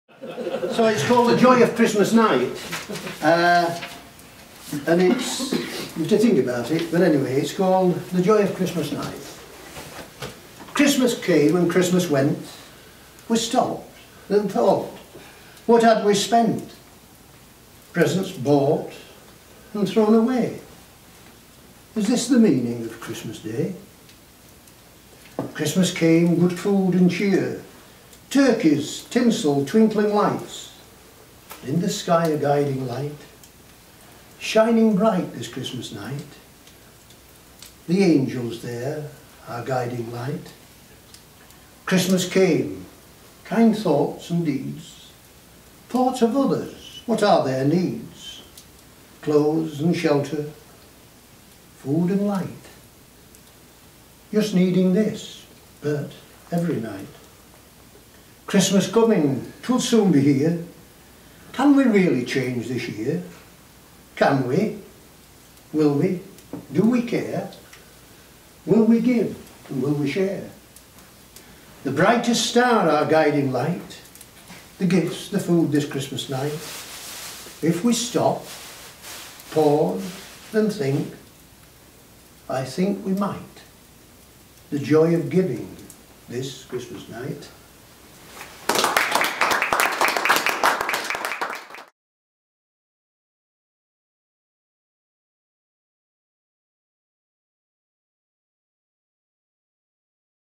So it's called The Joy of Christmas Night, and it's, you have to think about it, but anyway, it's called The Joy of Christmas Night. Christmas came and Christmas went. We stopped and thought, what had we spent? Presents bought and thrown away. Is this the meaning of Christmas Day? Christmas came, good food and cheer, turkeys, tinsel, twinkling lights, in the sky a guiding light, shining bright this Christmas night. The angels there, our guiding light. Christmas came, kind thoughts and deeds, thoughts of others, what are their needs? Clothes and shelter, food and light. Just needing this, but every night. Christmas coming, 'twill soon be here. Can we really change this year? Can we? Will we? Do we care? Will we give and will we share? The brightest star, our guiding light, the gifts, the food this Christmas night. If we stop, pause and think, I think we might. The joy of giving this Christmas night.